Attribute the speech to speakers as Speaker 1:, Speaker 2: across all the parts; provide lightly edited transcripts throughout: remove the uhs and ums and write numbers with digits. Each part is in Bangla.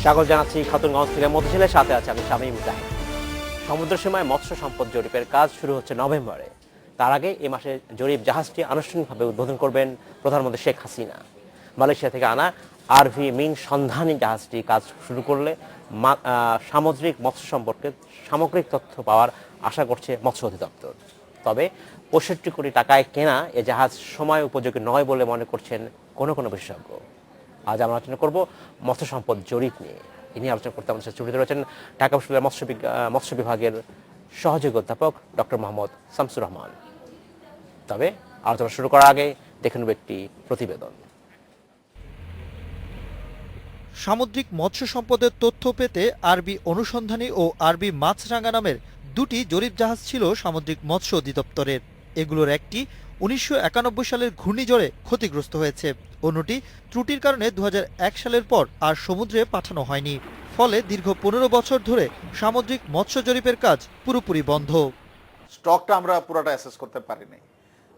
Speaker 1: স্বাগত জানাচ্ছি খাতুনগঞ্জ থেকে মতিঝিলের সাথে আছে আমি শামীম জাহিদ। সমুদ্র সীমায় মৎস্য সম্পদ জরিপের কাজ শুরু হচ্ছে নভেম্বরে। তার আগে এ মাসে জরিপ জাহাজটি আনুষ্ঠানিকভাবে উদ্বোধন করবেন প্রধানমন্ত্রী শেখ হাসিনা। মালয়েশিয়া থেকে আনা আরভি মিন সন্ধানী জাহাজটি কাজ শুরু করলে সামুদ্রিক মৎস্য সম্পর্কে সামগ্রিক তথ্য পাওয়ার আশা করছে মৎস্য অধিদপ্তর। তবে ৬৫ কোটি টাকায় কেনা এ জাহাজ সময় উপযোগী নয় বলে মনে করছেন কোনো বিশেষজ্ঞ। আজ আমরা আলোচনা করব মৎস্য সম্পদ জরিপ নিয়ে। ইনি আলোচনা করতে আমাদের সাথে জড়িত রয়েছেন ঢাকা বিশ্ববিদ্যালয়ের মৎস্য বিভাগের সহযোগী অধ্যাপক ডক্টর মোহাম্মদ শামসুর রহমান। তবে আলোচনা শুরু করার আগে দেখে নেব একটি প্রতিবেদন।
Speaker 2: সামুদ্রিক মৎস্য সম্পদের তথ্য পেতে আরবি অনুসন্ধানী ও আরবি মাছরাঙা নামের দুটি জরিপ জাহাজ ছিল সামুদ্রিক মৎস্য অধিদপ্তরের। এগুলোর একটি ১৯৯১ সালের ঘূর্ণিঝড়ে ক্ষতিগ্রস্ত হয়েছে, অন্যটি ত্রুটির কারণে ২০০১ সালের পর আর সমুদ্রে পাঠানো হয়নি। ফলে দীর্ঘ ১৫ বছর ধরে সামুদ্রিক মৎস্য জরিপের কাজ পুরোপুরি বন্ধ।
Speaker 3: স্টকটা আমরা পুরোটা অ্যাসেস করতে পারি নাই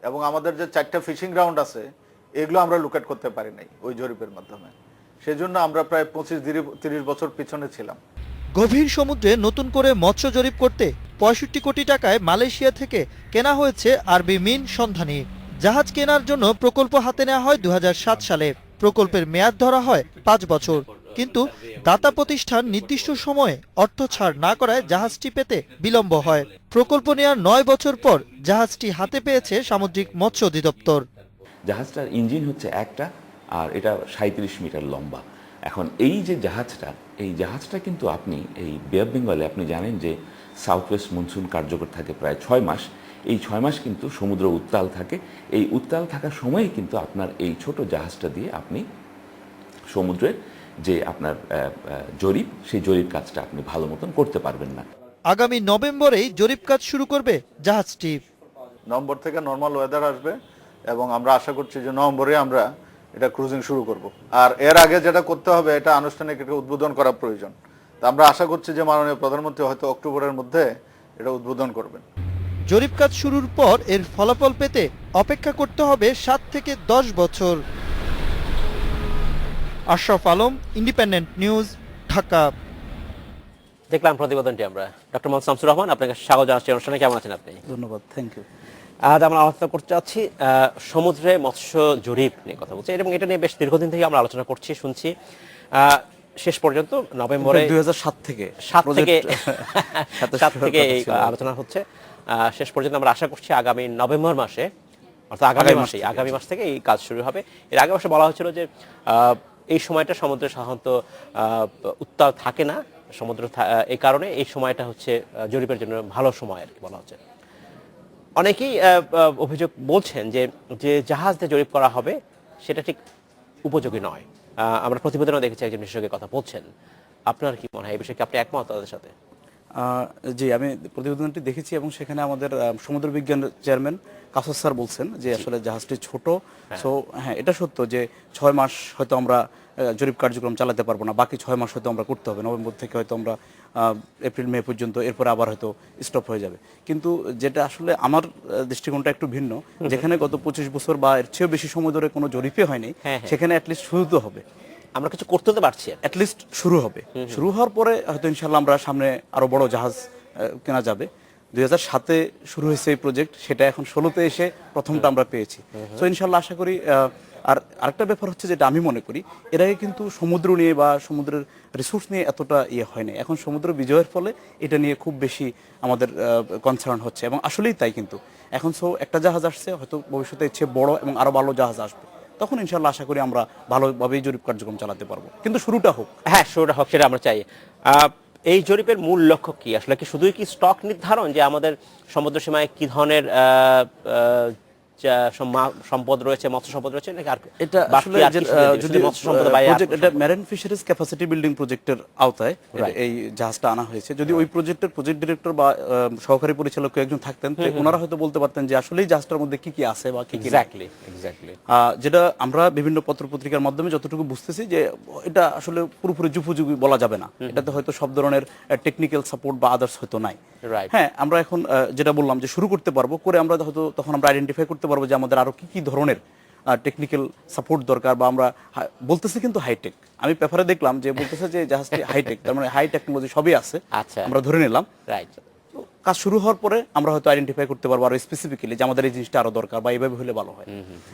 Speaker 3: এবং আমাদের যে 4টা ফিশিং গ্রাউন্ড আছে এগুলো আমরা লোকেট করতে পারি নাই ওই জরিপের মাধ্যমে। সেজন্য আমরা প্রায় ২৫-৩০ বছর পিছনে ছিলাম।
Speaker 2: গভীর সমুদ্রে নতুন করে মৎস্য জরিপ করতে ৬৫ কোটি টাকায় মালয়েশিয়া থেকে কেনা হয়েছে আরবি মিন সন্ধানী জাহাজ। কেনার জন্য প্রকল্প হাতে নেওয়া হয় ২০০৭ সালে। প্রকল্পের মেয়াদ ধরা হয় ৫ বছর, কিন্তু দাতা প্রতিষ্ঠান নির্দিষ্ট সময়ে অর্থ ছাড় না করায় জাহাজটি পেতে বিলম্ব হয়। প্রকল্প নেওয়ার ৯ বছর পর জাহাজটি হাতে পেয়েছে সামুদ্রিক মৎস্য অধিদপ্তর।
Speaker 4: জাহাজটার ইঞ্জিন হচ্ছে একটা, আর এটা ৩৭ মিটার লম্বা। এখন এই যে জাহাজটা, এই জাহাজটা কিন্তু আপনি এই বে অফ বেঙ্গলে আপনি জানেন যে সাউথ ওয়েস্ট মনসুন কার্যকর থাকে প্রায় ৬ মাস। এই ৬ মাস কিন্তু সমুদ্র উত্তাল থাকে। এই উত্তাল থাকার সময়ে কিন্তু আপনার এই ছোট জাহাজটা দিয়ে আপনি সমুদ্রের যে আপনার জরিপ, সেই জরিপ কাজটা আপনি ভালো মতন করতে পারবেন না।
Speaker 2: আগামী নভেম্বরেই জরিপ কাজ শুরু করবে জাহাজটি।
Speaker 3: নভেম্বর থেকে নর্মাল ওয়েদার আসবে এবং আমরা আশা করছি যে নভেম্বরে আমরা এটা ক্রুজিং শুরু করব। আর এর আগে যেটা করতে হবে, এটা আনুষ্ঠানিক একটা উদ্বোধন করা প্রয়োজন। তা আমরা আশা করছি যে মাননীয় প্রধানমন্ত্রী হয়তো অক্টোবরের মধ্যে এটা উদ্বোধন করবেন।
Speaker 2: জরিপ কাজ শুরুর পর এর ফলাফল পেতে অপেক্ষা করতে হবে ৭ থেকে ১০ বছর। Ashraf Alam, independent news, Dhaka.
Speaker 1: দেখলাম প্রতিবেদনটি আমরা। ডক্টর মোহাম্মদ শামসুর রহমান, আপনাকে স্বাগত জানাচ্ছি অনুষ্ঠানে। কেমন আছেন আপনি?
Speaker 5: ধন্যবাদ, থ্যাংক ইউ।
Speaker 1: আজ আমরা আলোচনা করতে চাচ্ছি সমুদ্রে মৎস্য জরিপ নিয়ে কথা বলছি, এবং এটা নিয়ে বেশ দীর্ঘদিন থেকে আমরা আলোচনা করছি, শুনছি। শেষ পর্যন্ত নভেম্বরে
Speaker 5: ২০০৭ থেকে
Speaker 1: এই আলোচনা হচ্ছে। শেষ পর্যন্ত আমরা আশা করছি আগামী নভেম্বর মাসে, অর্থাৎ আগামী মাস থেকে এই কাজ শুরু হবে। এর আগে অবশ্য বলা হয়েছিল যে এই সময়টা সমুদ্রে সাধারণত উত্তাল থাকে না সমুদ্র, এই কারণে এই সময়টা হচ্ছে জরিপের জন্য ভালো সময় আর কি বলা হচ্ছে। অনেকেই অভিযোগ বলছেন যে যে জাহাজ দিয়ে জরিপ করা হবে সেটা ঠিক উপযোগী নয়। আমরা প্রতিবেদনে দেখেছি একজন বিশেষজ্ঞের কথা বলছেন। আপনার কি মনে হয় এই বিষয়ে, কি আপনি একমত তাদের সাথে?
Speaker 5: জি, আমি প্রতিবেদনটি দেখেছি এবং সেখানে আমাদের সমুদ্র বিজ্ঞান চেয়ারম্যান কাসস স্যার বলছেন যে আসলে জাহাজটি ছোট। সো হ্যাঁ, এটা সত্য যে ৬ মাস হয়তো আমরা জরিপ কার্যক্রম চালাতে পারবো না, বাকি ৬ মাস হয়তো আমরা করতে হবে। নভেম্বর থেকে হয়তো আমরা এপ্রিল মে পর্যন্ত, এরপরে আবার হয়তো স্টপ হয়ে যাবে। কিন্তু যেটা আসলে আমার দৃষ্টিকোণটা একটু ভিন্ন, যেখানে গত ২৫ বছর বা এর চেয়েও বেশি সময় ধরে কোনো জরিপে হয়নি, সেখানে অ্যাটলিস্ট শুরু তো হবে।
Speaker 1: আমরা কিছু করতে তো পারছি,
Speaker 5: অ্যাটলিস্ট শুরু হবে। শুরু হওয়ার পরে হয়তো ইনশাল্লাহ আমরা সামনে আরো বড় জাহাজ কেনা যাবে। ২০০৭-এ শুরু হয়েছে এই প্রজেক্ট, সেটা এখন ১৬তে এসে প্রথমটা আমরা পেয়েছি। তো ইনশাল্লাহ আশা করি। আর আরেকটা ব্যাপার হচ্ছে, যেটা আমি মনে করি, এর আগে কিন্তু সমুদ্র নিয়ে বা সমুদ্রের রিসোর্স নিয়ে এতটা হয় না। এখন সমুদ্র বিজয়ের ফলে এটা নিয়ে খুব বেশি আমাদের কনসার্ন হচ্ছে, এবং আসলেই তাই। কিন্তু এখন একটা জাহাজ আসছে, হয়তো ভবিষ্যতে ইচ্ছে বড় এবং আরো ভালো জাহাজ আসবে, তখন ইনশাল্লাহ আশা করি আমরা ভালোভাবেই জরিপ কার্যক্রম চালাতে পারবো। কিন্তু শুরুটা হোক।
Speaker 1: হ্যাঁ, শুরুটা হোক, সেটা আমরা চাই। এই জরিপের মূল লক্ষ্য কি আসলে? কি শুধুই কি স্টক নির্ধারণ, যে আমাদের সমুদ্র সীমায় কি ধরনের সম্পদ রয়েছে, মৎস্য সম্পদ রয়েছে, নাকি আর
Speaker 5: এটা আসলে যদি প্রজেক্ট, এটা মেরিন ফিশারিজ ক্যাপাসিটি বিল্ডিং প্রজেক্টের আওতায় এই জাহাজটা আনা হয়েছে। যদি ওই প্রজেক্টের প্রজেক্ট ডিরেক্টর বা সহকারী পরিচালক একজন থাকতেন, ওনারা হয়তো বলতে পারতেন যে আসলে এই জাহাজটার মধ্যে কি কি আছে বা কি কি।
Speaker 1: এক্স্যাক্টলি।
Speaker 5: যেটা আমরা বিভিন্ন পত্রপত্রিকার মাধ্যমে যতটুকু বুঝতেছি, যে এটা আসলে পুরোপুরি যুপোযোগী বলা যাবে না। এটাতে হয়তো সব ধরনের টেকনিক্যাল সাপোর্ট বা আদার্স হয়তো নাই। হ্যাঁ, আমরা এখন যেটা বললাম যে শুরু করতে পারবো, করে আমরা হয়তো তখন আমরা আইডেন্টিফাই করতে পারবো যে আমাদের আরো কি কি ধরনের টেকনিক্যাল সাপোর্ট দরকার, বা আমরা বলতেছি কিন্তু হাইটেক, আমি পেপারে দেখলাম যে বলতেছে যে জাহাজটি হাইটেক, তার মানে হাই টেকনোলজি সবই আছে,
Speaker 1: আচ্ছা।
Speaker 5: আমরা ধরে নিলাম।
Speaker 1: রাইট।
Speaker 5: কাজ শুরু হওয়ার পরে আমরা হয়তো আইডেন্টিফাই করতে পারবো আরো স্পেসিফিক্যালি যে আমাদের এই জিনিসটা আরো দরকার বা এইভাবে হলে ভালো হয়।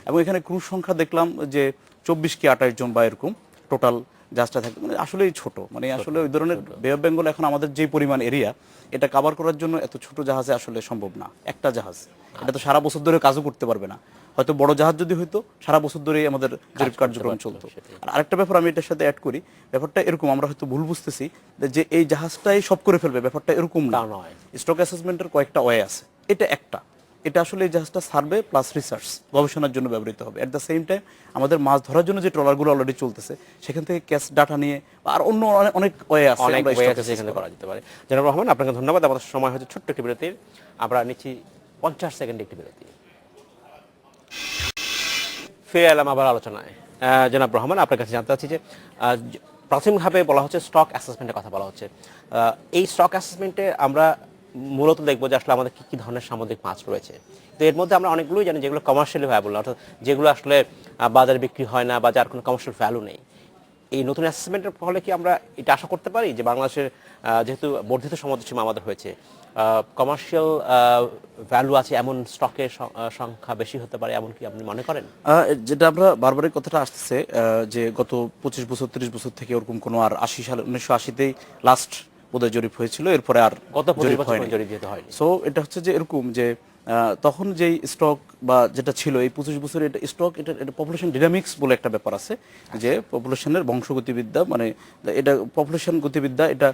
Speaker 5: এবং এখানে ক্রুজ সংখ্যা দেখলাম যে 24 কি 28 জন বা এরকম টোটাল জাহাজটা থাকে, মানে আসলেই ছোট, মানে আসলে ওই ধরনের বে অফ বেঙ্গল এখন আমাদের যে পরিমাণ এরিয়া এটা কভার করার জন্য এত ছোট জাহাজে আসলে সম্ভব না। একটা জাহাজ এটা তো সারা বছর ধরে কাজও করতে পারবে না, হয়তো বড় জাহাজ যদি হইতো সারা বছর ধরেই আমাদের জরিপ কার্যক্রম চলতো। আর আরেকটা ব্যাপার আমি এটার সাথে অ্যাড করি, ব্যাপারটা এরকম, আমরা হয়তো ভুল বুঝতেছি যে এই জাহাজটাই সব করে ফেলবে, ব্যাপারটা এরকম না।
Speaker 1: তা নয়।
Speaker 5: স্টক অ্যাসেসমেন্টের কয়েকটা ওয়ে আছে, এটা একটা, এটা আসলে এই জাহাজটা সার্ভে প্লাস রিসার্চ গবেষণার জন্য ব্যবহৃত হবে। এট দ্য সেম টাইম আমাদের মাছ ধরার জন্য যে ট্রলারগুলো অলরেডি চলতেছে সেখান থেকে ক্যাশ ডাটা নিয়ে আর অন্য অনেক ওয়ে আছে,
Speaker 1: অনেক
Speaker 5: আমরা
Speaker 1: ওয়ে
Speaker 5: stock
Speaker 1: আছে
Speaker 5: assess
Speaker 1: যেখানে
Speaker 5: করার।
Speaker 1: করা যেতে পারে। জনাব রহমান, আপনাকে ধন্যবাদ। আমাদের সময় হচ্ছে ছোট্ট একটি বিরতির, আমরা নিচ্ছি 50 সেকেন্ড একটি বিরতি। ফিরে এলাম আবার আলোচনায়। জনাব রহমান, আপনার কাছে জানতে চাচ্ছি যে প্রাথমিকভাবে বলা হচ্ছে স্টক অ্যাসেসমেন্টের কথা বলা হচ্ছে, এই স্টক অ্যাসেসমেন্টে আমরা মূলত দেখবো যে আসলে আমাদের কী কী ধরনের সামুদ্রিক মাছ রয়েছে। তো এর মধ্যে আমরা অনেকগুলোই জানি যেগুলো কমার্শিয়ালি ভ্যালুবল, অর্থাৎ যেগুলো আসলে বাজারে বিক্রি হয় না বা যার কোনো কমার্শিয়াল ভ্যালু নেই। এই নতুন অ্যাসেসমেন্টের ফলে কি আমরা এটা আশা করতে পারি যে বাংলাদেশের যেহেতু বর্ধিত সমুদ্রসীমা আমাদের হয়েছে, কমার্শিয়াল ভ্যালু আছে এমন স্টকের সংখ্যা বেশি হতে পারে, এমন কি আপনি মনে করেন?
Speaker 5: যেটা আমরা বারবারই কথাটা আসতেছে যে গত 25 বছর 30 বছর থেকে ওরকম কোনো আর 80 সালে 1980তেই লাস্ট বোধহয় জরিপ হয়েছিল, এরপরে আর
Speaker 1: গত 25 বছর
Speaker 5: হয়নি।
Speaker 1: জরিপ যেতে হয়নি।
Speaker 5: সো এটা হচ্ছে যে এরকম যে তখন যেই স্টক বা যেটা ছিল এই 25 বছরে এটা স্টক, এটা পপুলেশন ডিনামিক্স বলে একটা ব্যাপার আছে, যে পপুলেশনের বংশগতিবিদ্যা, মানে এটা পপুলেশন গতিবিদ্যা, এটা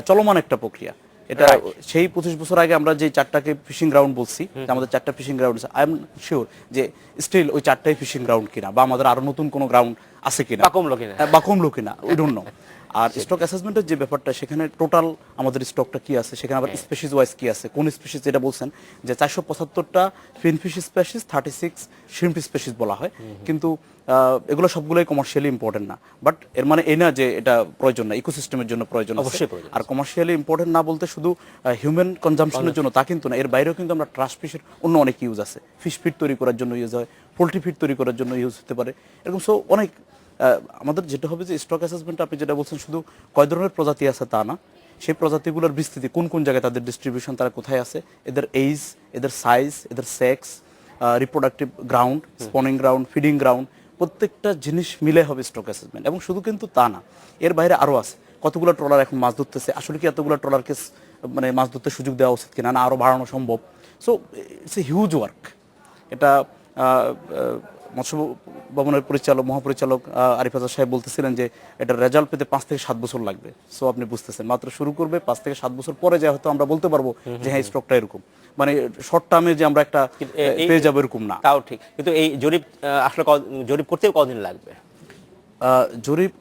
Speaker 5: চলমান একটা প্রক্রিয়া। এটা সেই 25 বছর আগে আমরা যে 4টাকে ফিশিং গ্রাউন্ড বলছি, আমাদের 4টা ফিশিং গ্রাউন্ড আছে, আই এম শিওর যে স্টিল ওই 4টাই ফিশিং গ্রাউন্ড কিনা, বা আমাদের আরো নতুন কোনো গ্রাউন্ড আছে কিনা
Speaker 1: বা কমলো কিনা।
Speaker 5: বা কমলো কিনা, উই ডোন্ট নো। আর স্টক অ্যাসেসমেন্টের যে ব্যাপারটা, সেখানে টোটাল আমাদের স্টকটা কি আছে, সেখানে আবার স্পেসিস ওয়াইজ কি আছে, কোন স্পেসিস, যেটা বলছেন যে 475টা ফিনফিশ স্পেসিস, 36 শ্রিম্প স্পেসিস বলা হয়, কিন্তু এগুলো সবগুলোই কমার্শিয়ালি ইম্পর্টেন্ট না। বাট এর মানে এই না যে এটা প্রয়োজন না, ইকোসিস্টেমের জন্য প্রয়োজন আছে।
Speaker 1: অবশ্যই প্রয়োজন।
Speaker 5: আর কমার্শিয়ালি ইম্পর্টেন্ট না বলতে শুধু হিউম্যান কনজাম্পশনের জন্য তা কিন্তু না, এর বাইরেও কিন্তু আমরা ট্রাশ ফিশের অন্য অনেক ইউজ আছে, ফিশ ফিড তৈরি করার জন্য ইউজ হয়, পোলট্রি ফিড তৈরি করার জন্য ইউজ হতে পারে, এরকম। সো অনেক আমাদের যেটা হবে যে স্টক অ্যাসেসমেন্ট, আপনি যেটা বলছেন শুধু কয় ধরনের প্রজাতি আছে তা না, সেই প্রজাতিগুলোর বিস্তৃতি, কোন কোন জায়গায় তাদের ডিস্ট্রিবিউশন, তারা কোথায় আছে, এদের এইজ, এদের সাইজ, এদের sex, reproductive ground, spawning ground, feeding ground, প্রত্যেকটা জিনিস মিলে হবে স্টক অ্যাসেসমেন্ট। এবং শুধু কিন্তু তা না, এর বাইরে আরও আছে, কতগুলো ট্রলার এখন মাছ ধরতেছে, আসলে কি এতগুলো ট্রলারকে মানে মাছ ধরতে সুযোগ দেওয়া উচিত কিনা, না আরও বাড়ানো সম্ভব। So it's a huge work. এটা মৎস্য ভবনের পরিচালক, মহাপরিচালক আরিফ আজাদ সাহেব বলতেছিলেন যে এটার রেজাল্ট পেতে 5 থেকে 7 বছর লাগবে। সো আপনি বুঝতেছেন, মাত্র শুরু করবে, 5 থেকে 7 বছর পরে যা হয়তো আমরা বলতে পারবো যে হ্যাঁ স্টকটা এরকম, মানে শর্ট টার্মে যে আমরা একটা পেয়ে যাবো এরকম না।
Speaker 1: তাও ঠিক, কিন্তু এই জরিপ আসলে জরিপ করতেও কদিন লাগবে?
Speaker 5: জরিপ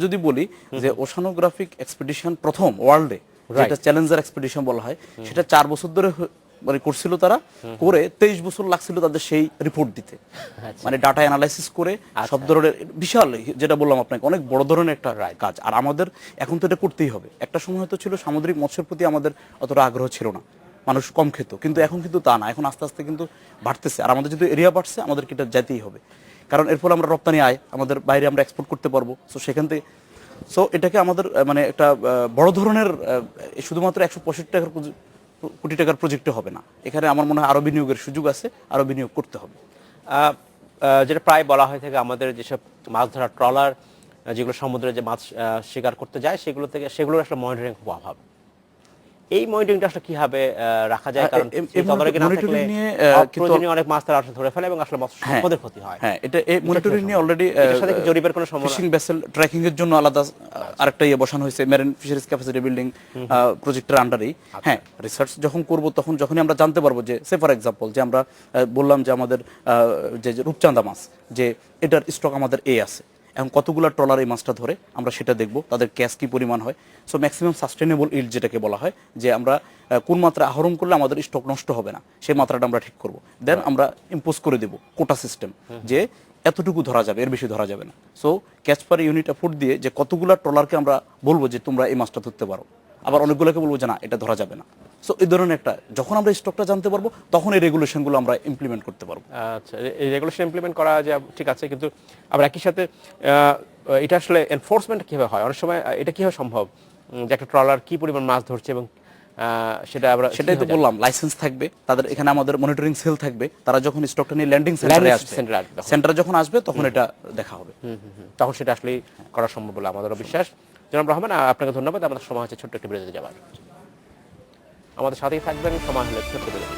Speaker 5: যদি বলি যে ওশানোগ্রাফিক এক্সপিডিশন প্রথম ওয়ার্ল্ডে, যেটা চ্যালেঞ্জার এক্সপিডিশন বলা হয়, সেটা 4 বছর ধরে মানে করছিল তারা, করে 23 বছর লাগছিল তাদের সেই রিপোর্ট দিতে, মানে ডাটা অ্যানালাইসিস করে সব ধরনের, বিশাল, যেটা বললাম আপনাকে, অনেক বড় ধরনের একটা কাজ। আর আমাদের এখন তো এটা করতেই হবে। একটা সময় হয়তো ছিল সামুদ্রিক মৎস্যের প্রতি আমাদের অতটা আগ্রহ ছিল না, মানুষ কম খেত, কিন্তু এখন কিন্তু তা না, এখন আস্তে আস্তে কিন্তু বাড়তেছে। আর আমাদের যদি এরিয়া বাড়ছে, আমাদেরকে এটা যেতেই হবে, কারণ এর ফলে আমরা রপ্তানি আয়, আমাদের বাইরে আমরা এক্সপোর্ট করতে পারবো। সো সেখান থেকে এটাকে আমাদের মানে একটা বড় ধরনের, শুধুমাত্র 165 কোটি টাকার প্রজেক্টে হবে না, এখানে আমার মনে হয় আরো বিনিয়োগের সুযোগ আছে, আরো বিনিয়োগ করতে হবে।
Speaker 1: যেটা প্রায় বলা হয়ে থাকে, আমাদের যেসব মাছ ধরা ট্রলার যেগুলো সমুদ্রে যে মাছ শিকার করতে যায়, সেগুলোর আসলে মনিটরিং খুব অভাব। এই মনিটরিংটা আসলে কিভাবে রাখা যায়, কারণ প্রয়োজনীয় অনেক মাছ তারা আসলে ধরে ফেলে এবং আসলে মৎস্য সম্পদের ক্ষতি হয়।
Speaker 5: হ্যাঁ, এটা এই মনিটরিং নিয়ে অলরেডি
Speaker 1: জরিপের কোনো
Speaker 5: ফিশিং ভেসেল ট্র্যাকিং এর জন্য আলাদা আরেকটা বসানো হয়েছে, মেরিন ফিশারিজ ক্যাপাসিটি বিল্ডিং প্রজেক্টের আন্ডারেই। হ্যাঁ, রিসার্চ যখন করব, যখনই আমরা জানতে পারবো যে, সে ফর এক্সাম্পল, যে আমরা বললাম যে আমাদের যে রূপচাঁদা মাছ, যে এটার স্টক আমাদের আছে, এখন কতগুলো ট্রলার এই মাছটা ধরে, আমরা সেটা দেখব, তাদের ক্যাশ কি পরিমাণ হয়। সো ম্যাক্সিমাম সাস্টেনেবল ইল্ড যেটাকে বলা হয়, যে আমরা কোন মাত্রা আহরণ করলে আমাদের স্টক নষ্ট হবে না, সেই মাত্রাটা আমরা ঠিক করব। দেন আমরা ইম্পোজ করে দেব কোটা সিস্টেম, যে এতটুকু ধরা যাবে, এর বেশি ধরা যাবে না। So catch per unit effort দিয়ে যে কতগুলো ট্রলারকে আমরা বলবো যে তোমরা এই মাছটা ধরতে পারো, আবার অনেকগুলোকে বলবো যে না, এটা ধরা যাবে না। সো এই ধরনের একটা, যখন আমরা স্টকটা জানতে পারবো তখন এই রেগুলেশনগুলো আমরা ইমপ্লিমেন্ট করতে পারবো।
Speaker 1: আচ্ছা, এই রেগুলেশন ইমপ্লিমেন্ট করা যে ঠিক আছে, কিন্তু আবার একই সাথে এটা আসলে এনফোর্সমেন্ট কিভাবে হয়? অনেক সময় এটা কিভাবে সম্ভব যে একটা ট্রলার কি পরিমাণ মাছ ধরছে এবং সেটা আমরা
Speaker 5: সেটাই তো বললাম, লাইসেন্স থাকবে তাদের, এখানে আমাদের মনিটরিং সেল থাকবে, তারা যখন স্টকটা নিয়ে ল্যান্ডিং সেন্টারে আসবে, সেন্টারে যখন আসবে তখন এটা দেখা হবে,
Speaker 1: তখন সেটা আসলে করা সম্ভব বলে আমাদেরও বিশ্বাস। জনাব রহমান, আপনাকে ধন্যবাদ। আমাদের সময় হচ্ছে ছোট্ট একটি বিরতিতে যাবার, আমাদের সাথেই থাকবেন, সময় হলে ছোট্ট বিরতি।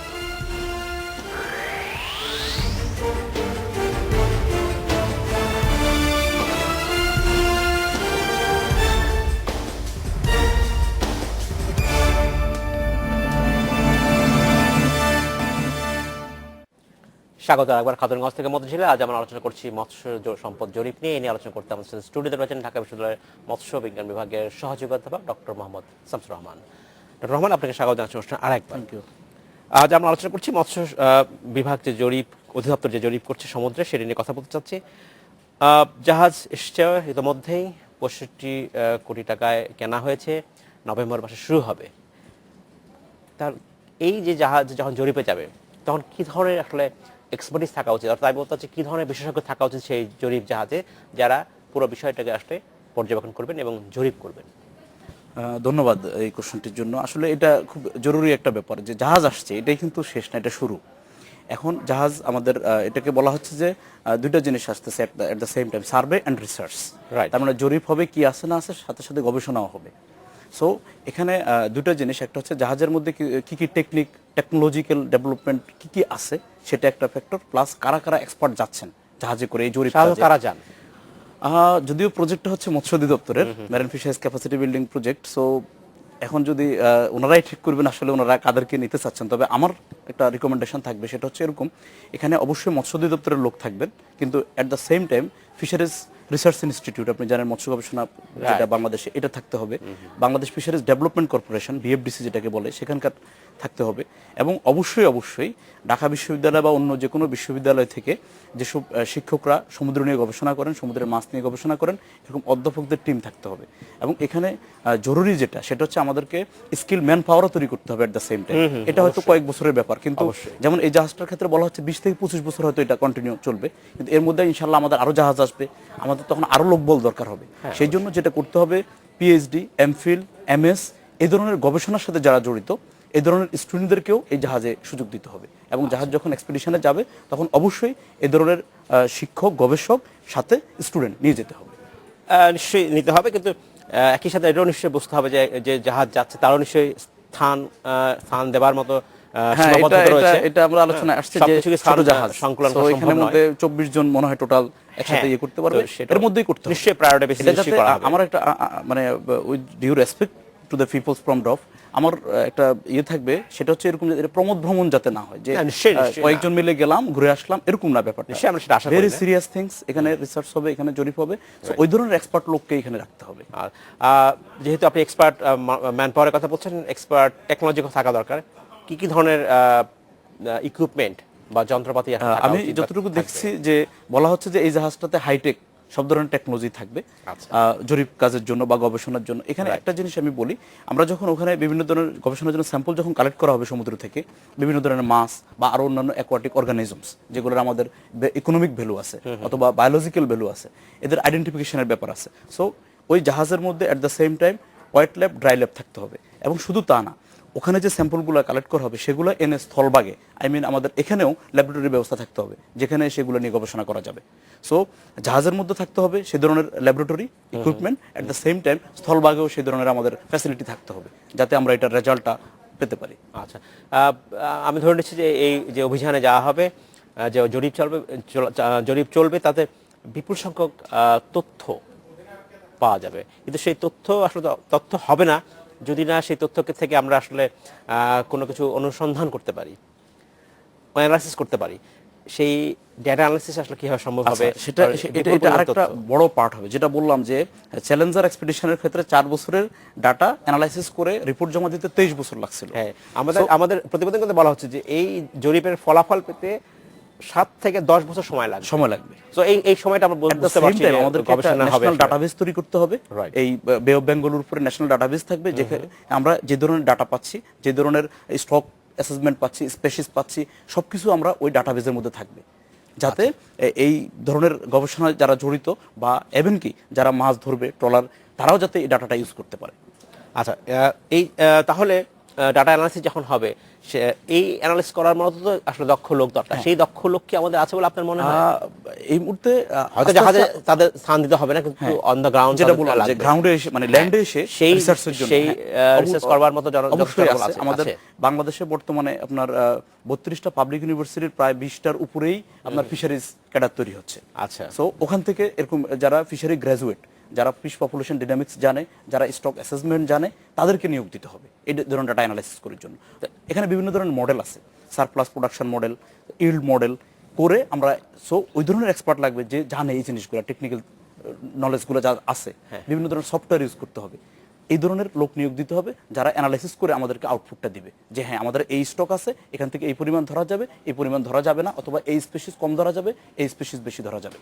Speaker 1: স্বাগত একবার খাতুনগঞ্জ থেকে মধ্যশিলে। আজ আমরা আলোচনা করছি মৎস্য সম্পদ জরিপ নিয়ে। এই নিয়ে আলোচনা করতে আমাদের স্টুডিওতে রয়েছেন ঢাকা বিশ্ববিদ্যালয়ের মৎস্য বিজ্ঞান বিভাগের সহযোগী অধ্যাপক ডক্টর মোহাম্মদ শামসুর রহমান। ডক্টর রহমান, আপনাকে স্বাগত জানাচ্ছি অনুষ্ঠানে আরেকবার। আজ আমরা আলোচনা করছি মৎস্য বিভাগ যে জরিপ, অধিদপ্তর যে জরিপ করছে সমুদ্রে, সেটা নিয়ে কথা বলতে চাচ্ছি। জাহাজ এসছে ইতিমধ্যেই, 65 কোটি টাকায় কেনা হয়েছে, নভেম্বর মাসে শুরু হবে। তার এই যে জাহাজ যখন জরিপে যাবে তখন কি ধরনের আসলে এক্সপার্টিস থাকা উচিত, অর্থাৎ আমি বলতে চাচ্ছি কি ধরনের বিশেষজ্ঞ থাকা উচিত সেই জরিপ জাহাজে, যারা পুরো বিষয়টাকে আসলে পর্যবেক্ষণ করবেন এবং জরিপ করবেন?
Speaker 5: ধন্যবাদ এই কোশ্চেনটির জন্য। আসলে এটা খুব জরুরি একটা ব্যাপার যে জাহাজ আসছে, এটাই কিন্তু শেষ না, এটা শুরু। এখন জাহাজ আমাদের এটাকে বলা হচ্ছে যে দুইটা জিনিস আসতেছে at the same time, survey and research. তার মানে জরিপ হবে, কি আছে না আছে, সাথে সাথে গবেষণাও হবে। সো এখানে দুটো জিনিস, একটা হচ্ছে জাহাজের মধ্যে কি কি টেকনোলজিক্যাল ডেভেলপমেন্ট কি কি আছে সেটা একটা ফ্যাক্টর, প্লাস কারা কারা এক্সপার্ট যাচ্ছেন জাহাজে করে এই জরিপ
Speaker 1: কারা যান।
Speaker 5: যদিও প্রজেক্টটা হচ্ছে মৎস্য অধিদপ্তরের marine fisheries capacity building project, so এখন যদি ওনারাই ঠিক করবেন আসলে ওনারা কাদেরকে নিতে চাচ্ছেন। তবে আমার একটা রিকমেন্ডেশন থাকবে, সেটা হচ্ছে এরকম, এখানে অবশ্যই মৎস্য অধিদপ্তরের লোক থাকবেন, কিন্তু at the same time fisheries research institute, আপনি জানেন মৎস্য গবেষণা যেটা বাংলাদেশে, এটা থাকতে হবে। Bangladesh fisheries development corporation, BFDC যেটাকে বলে, সেখানকার থাকতে হবে। এবং অবশ্যই ঢাকা বিশ্ববিদ্যালয় বা অন্য যে কোনো বিশ্ববিদ্যালয় থেকে যেসব শিক্ষকরা সমুদ্র নিয়ে গবেষণা করেন, সমুদ্রের মাছ নিয়ে গবেষণা করেন, এরকম অধ্যাপকদের টিম থাকতে হবে। এবং এখানে জরুরি যেটা, সেটা হচ্ছে আমাদেরকে স্কিল ম্যান পাওয়ারও তৈরি করতে হবে অ্যাট দ্য সেম টাইম। এটা হয়তো কয়েক বছরের ব্যাপার, কিন্তু যেমন এই জাহাজটার ক্ষেত্রে বলা হচ্ছে 20 থেকে 25 বছর হয়তো এটা কন্টিনিউ চলবে, কিন্তু এর মধ্যে ইনশাল্লাহ আমাদের আরো জাহাজ আসবে, আমাদের তখন আরো লোকবল দরকার হবে। সেই জন্য যেটা করতে হবে, পিএইচডি, এমফিল, এমএস এই ধরনের গবেষণার সাথে যারা জড়িত, এই ধরনের স্টুডেন্টদেরকেও এই জাহাজে সুযোগ দিতে হবে। এবং জাহাজ যখন এক্সপিডিশনে যাবে তখন অবশ্যই এই ধরনের শিক্ষক, গবেষক সাথে স্টুডেন্ট নিয়ে যেতে হবে।
Speaker 1: নিশ্চয়ই নিতে হবে, কিন্তু একই সাথে এটাও নিশ্চয়ই বুঝতে হবে যে জাহাজ যাচ্ছে তারও নিশ্চয়ই স্থান দেবার মতো
Speaker 5: এটা আমরা আলোচনায় আসছে যে ছোট জাহাজ সংকুলন করা সম্ভব নয়। মধ্যে 24 জন মনে হয় টোটাল একসাথে ইয়ে করতে পারবে, এর মধ্যেই করতে হবে
Speaker 1: নিশ্চয়ই প্রায়োরিটি বেসিসে করা হবে।
Speaker 5: আমার একটা মানে with due respect to the peoples from ডফ, আমার একটা ইয়ে থাকবে, সেটা হচ্ছে এরকম যে প্রমোদ ভ্রমণ যাতে না হয়, যে কয়েকজন মিলে গেলাম ঘুরে আসলাম, এরকম না ব্যাপারটা।
Speaker 1: আমরা সেটা আশা করি।
Speaker 5: ভেরি সিরিয়াস থিংস, এখানে রিসার্চ হবে, এখানে জরিপ হবে, ওই ধরনের এক্সপার্ট লোককে এখানে রাখতে হবে।
Speaker 1: আর যেহেতু আপনি এক্সপার্ট ম্যান পাওয়ারের কথা বলছেন, এক্সপার্ট টেকনোলজি থাকা দরকার, কি কি ধরনের ইকুইপমেন্ট বা যন্ত্রপাতি?
Speaker 5: আমি যতটুকু দেখছি যে বলা হচ্ছে যে এই জাহাজটাতে হাইটেক সব ধরনের টেকনোলজি থাকবে জরিপ কাজের জন্য বা গবেষণার জন্য। এখানে একটা জিনিস আমি বলি, আমরা যখন ওখানে বিভিন্ন ধরনের গবেষণার জন্য স্যাম্পল যখন কালেক্ট করা হবে সমুদ্র থেকে, বিভিন্ন ধরনের মাছ বা আরো অন্যান্য অ্যাকোয়াটিক অর্গানিজমস যেগুলোর আমাদের ইকোনমিক ভ্যালু আছে অথবা বায়োলজিক্যাল ভ্যালু আছে, এদের আইডেন্টিফিকেশনের ব্যাপার আছে। সো ওই জাহাজের মধ্যে at the same time wet lab, dry lab থাকতে হবে। এবং শুধু তা না, ওখানে যে স্যাম্পলগুলো কালেক্ট করা হবে সেগুলো এনে স্থলভাগে, আমাদের এখানেও ল্যাবরেটরি ব্যবস্থা থাকতে হবে যেখানে সেগুলো নিয়ে গবেষণা করা যাবে। সো জাহাজের মধ্যে থাকতে হবে সেই ধরনের laboratory equipment, at the same time স্থলভাগেও সেই ধরনের আমাদের ফ্যাসিলিটি থাকতে হবে যাতে আমরা এটার রেজাল্টটা পেতে পারি।
Speaker 1: আচ্ছা, আমি ধরে নিচ্ছি যে এই যে অভিযানে যাওয়া হবে, যে জরিপ চলবে, তাতে বিপুল সংখ্যক তথ্য পাওয়া যাবে, কিন্তু সেই তথ্য আসলে তথ্য হবে না যদি না সেই তথ্য থেকে আমরা আসলে কোনো কিছু অনুসন্ধান করতে পারি, অ্যানালাইসিস করতে পারি। সেই ডেটা অ্যানালাইসিস আসলে কিভাবে সম্ভব হবে,
Speaker 5: সেটা আরেকটা বড় পার্ট হবে। যেটা বললাম যে চ্যালেঞ্জার এক্সপিডিশনের ক্ষেত্রে 4 বছরের ডাটা অ্যানালাইসিস করে রিপোর্ট জমা দিতে 23 বছর লাগছিল।
Speaker 1: হ্যাঁ, আমাদের প্রতিবেদন করতে বলা হচ্ছে যে এই জরিপের ফলাফল পেতে 7 থেকে 10 বছর সময় লাগবে।
Speaker 5: সময় লাগবে।
Speaker 1: তো এই সময়টা আমরা
Speaker 5: At the
Speaker 1: বুঝতে
Speaker 5: same
Speaker 1: পারছি
Speaker 5: time
Speaker 1: যে
Speaker 5: আমাদেরকে একটা
Speaker 1: গবেষণা হবে
Speaker 5: ন্যাশনাল ডাটাবেস তৈরি করতে হবে।
Speaker 1: Right.
Speaker 5: এই বে অফ বেঙ্গলের উপরে ন্যাশনাল ডাটাবেস থাকবে, যেখানে আমরা যে ধরনের ডাটা পাচ্ছি, যে ধরনের স্টক অ্যাসেসমেন্ট পাচ্ছি, স্পেসিস পাচ্ছি, সবকিছু আমরা ওই ডাটাবেসের মধ্যে থাকবে, যাতে এই ধরনের গবেষণায় যারা জড়িত বা এমনকি যারা মাছ ধরবে ট্রলার, তারাও যাতে এই ডাটাটা ইউজ করতে পারে।
Speaker 1: আচ্ছা, তাহলে ডাটা অ্যানালাইসিস যখন হবে, এই অ্যানালাইসিস করার মতো তো আসলে দক্ষ লোক দরকার। সেই দক্ষ লোক কি আমাদের আছে বলে আপনার মনে হয়?
Speaker 5: এই মুহূর্তে
Speaker 1: হয়তো জাহাজে তাদের স্থান দিতে হবে না, কিন্তু অন দ্য গ্রাউন্ড
Speaker 5: যেটা বললাম যে গ্রাউন্ডে এসে মানে ল্যান্ডে এসে
Speaker 1: সেই
Speaker 5: রিসার্চের জন্য
Speaker 1: সেই রিসার্চ করবার মতো
Speaker 5: অবশ্যই
Speaker 1: জনবল
Speaker 5: আছে। আমাদের বাংলাদেশে বর্তমানে আপনার 32টা পাবলিক ইউনিভার্সিটির প্রায় 20টার উপরেই আপনার ফিশারিজ ক্যাডার তৈরি হচ্ছে।
Speaker 1: আচ্ছা,
Speaker 5: সো ওখান থেকে এরকম যারা ফিশারি গ্র্যাজুয়েট, যারা ফিশ পপুলেশন ডাইনামিক্স জানে, যারা স্টক অ্যাসেসমেন্ট জানে, তাদেরকে নিয়োগ দিতে হবে এই ধরনের ডাটা অ্যানালাইসিস করার জন্য। এখানে বিভিন্ন ধরনের মডেল আছে, surplus production model, yield model করে আমরা, সো ওই ধরনের এক্সপার্ট লাগবে যে জানে এই জিনিসগুলো, টেকনিক্যাল নলেজগুলো যা আছে। বিভিন্ন ধরনের সফটওয়্যার ইউজ করতে হবে, এই ধরনের লোক নিয়োগ দিতে হবে যারা অ্যানালাইসিস করে আমাদেরকে আউটপুটটা দিবে যে হ্যাঁ আমাদের এই স্টক আছে, এখান থেকে এই পরিমাণ ধরা যাবে, এই পরিমাণ ধরা যাবে না, অথবা এই স্পেসিস কম ধরা যাবে, এই স্পেসিস বেশি ধরা যাবে।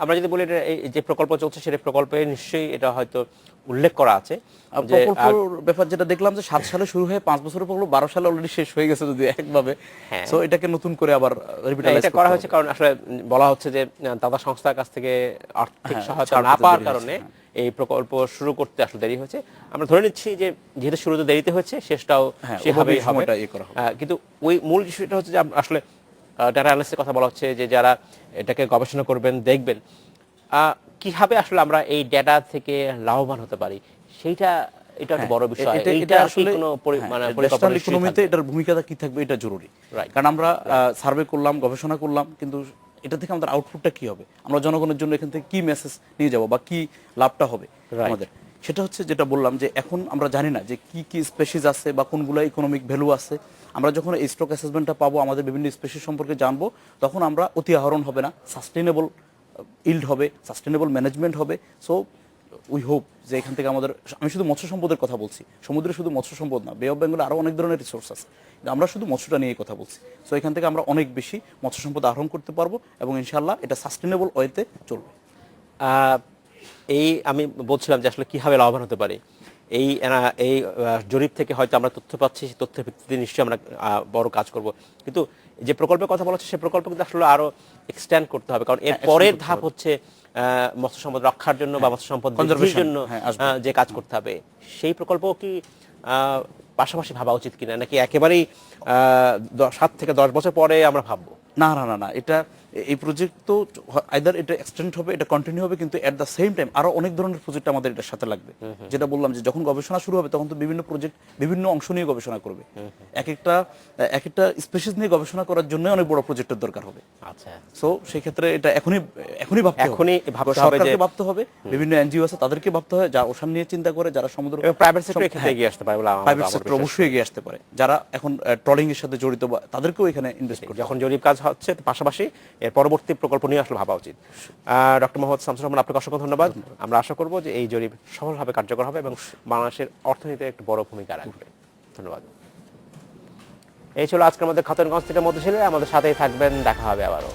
Speaker 1: আমরা যদি বলি এই যে প্রকল্প চলছে, সেটা প্রকল্পে নিশ্চয়ই এটা হয়তো উল্লেখ করা আছে যে
Speaker 5: প্রকল্পের ব্যাপার যেটা দেখলাম যে 7 সালে শুরু হয়ে 5 বছরের প্রকল্প 12 সালে অলরেডি শেষ হয়ে গেছে যদি একভাবে। সো এটাকে নতুন করে আবার রিভিটালাইজ
Speaker 1: করা হয়েছে, কারণ আসলে বলা হচ্ছে যে দাতা সংস্থার কাছ থেকে আর্থিক সহায়তা না পাওয়ার কারণে এই প্রকল্প শুরু করতে আসলে দেরি হয়েছে। আমরা ধরে নিচ্ছি যে যেহেতু শুরুতে দেরিতে হয়েছে, শেষটাও সেভাবেই হবে। কিন্তু ওই মূল বিষয়টা হচ্ছে যে আসলে ডাটা অ্যানালিসিসের কথা বলা হচ্ছে যে যারা এটাকে গবেষণা করবেন, দেখবেন কিভাবে আসলে আমরা এই ডেটা থেকে লাভবান হতে পারি, সেইটা এটা একটা বড় বিষয়।
Speaker 5: এটা আসলে
Speaker 1: কোনো
Speaker 5: মানে ন্যাশনাল ইকোনমিতে এটার ভূমিকাটা কি থাকবে এটা জরুরি। কারণ আমরা সার্ভে করলাম, গবেষণা করলাম, কিন্তু এটা থেকে আমাদের আউটপুটটা কি হবে, আমরা জনগণের জন্য এখান থেকে কি মেসেজ নিয়ে যাব বা কি লাভটা হবে আমাদের, সেটা হচ্ছে যেটা বললাম যে এখন আমরা জানি না যে কি কি স্পেসিস আছে বা কোনগুলো ইকোনমিক ভ্যালু আছে। আমরা যখন এই স্টক অ্যাসেসমেন্টটা পাবো, আমাদের বিভিন্ন স্পেসিস সম্পর্কে জানবো, তখন আমরা অতি আহরণ হবে না, সাস্টেনেবল ইল্ড হবে, সাস্টেনেবল ম্যানেজমেন্ট হবে। সো উই হোপ যে এখান থেকে আমাদের, আমি শুধু মৎস্য সম্পদের কথা বলছি, সমুদ্রে শুধু মৎস্য সম্পদ না, বে অফ বেঙ্গলে আরও অনেক ধরনের রিসোর্স আছে, আমরা শুধু মৎস্যটা নিয়ে কথা বলছি। সো এখান থেকে আমরা অনেক বেশি মৎস্য সম্পদ আহরণ করতে পারবো এবং ইনশাআল্লাহ এটা সাস্টেনেবল ওয়েতে চলবে।
Speaker 1: এই আমি বলছিলাম যে আসলে কিভাবে লাভবান হতে পারি, এই জরিপ থেকে হয়তো আমরা তথ্য পাচ্ছি, সেই তথ্যের ভিত্তিতে নিশ্চয়ই আমরা বড় কাজ করব। কিন্তু যে প্রকল্পের কথা বলা হচ্ছে, সেই প্রকল্প কিন্তু আসলে আরো এক্সটেন্ড করতে হবে, কারণ এর পরের ধাপ হচ্ছে মৎস্য সম্পদ রক্ষার জন্য বা মৎস্য সম্পদ বৃদ্ধির জন্য যে কাজ করতে হবে, সেই প্রকল্প কি পাশাপাশি ভাবা উচিত কিনা, নাকি একেবারেই 7 থেকে 10 বছর পরে আমরা ভাববো?
Speaker 5: না না না না, এটা এই প্রজেক্ট তো আইদার এটা এক্সটেন্ড হবে, এটা কন্টিনিউ হবে, কিন্তু এট দ্য সেম টাইম আরো অনেক ধরনের প্রজেক্ট আমাদের এটার সাথে লাগবে। যেটা বললাম যে যখন গবেষণা শুরু হবে তখন তো বিভিন্ন প্রজেক্ট বিভিন্ন অংশ নিয়ে গবেষণা করবে, এক একটা স্পেসিস নিয়ে গবেষণা করার জন্য অনেক বড় প্রজেক্টের দরকার হবে।
Speaker 1: আচ্ছা,
Speaker 5: সো সেই ক্ষেত্রে এটা এখনই ভাবতে হবে যে ভাবতে হবে, বিভিন্ন এনজিও আছে তাদেরকে ভাবতে হবে, যারা ওশান নিয়ে চিন্তা করে, যারা সমুদ্র,
Speaker 1: প্রাইভেট সেক্টর এখানে এগিয়ে আসতে পারে বলে
Speaker 5: প্রাইভেট সেক্টর অবশ্যই এগিয়ে আসতে পারে, যারা এখন ট্রলিং এর সাথে জড়িত তাদেরকেও এখানে ইনভেস্ট করে।
Speaker 1: যখন জরিপ কাজ হচ্ছে পাশাপাশি এর পরবর্তী প্রকল্প নিয়ে আসলে ভাবা উচিত। ডক্টর মোহাম্মদ শামসুর রহমান, আপনাকে অসংখ্য ধন্যবাদ। আমরা আশা করব যে এই জরিপ সফলভাবে কার্যকর হবে এবং বাংলাদেশের অর্থনীতিতে একটি বড় ভূমিকা রাখবে। ধন্যবাদ। এই ছিল আজকের আমাদের খাতুনগঞ্জ থেকে মধ্যশিলে। আমাদের সাথেই থাকবেন, দেখা হবে আবারও।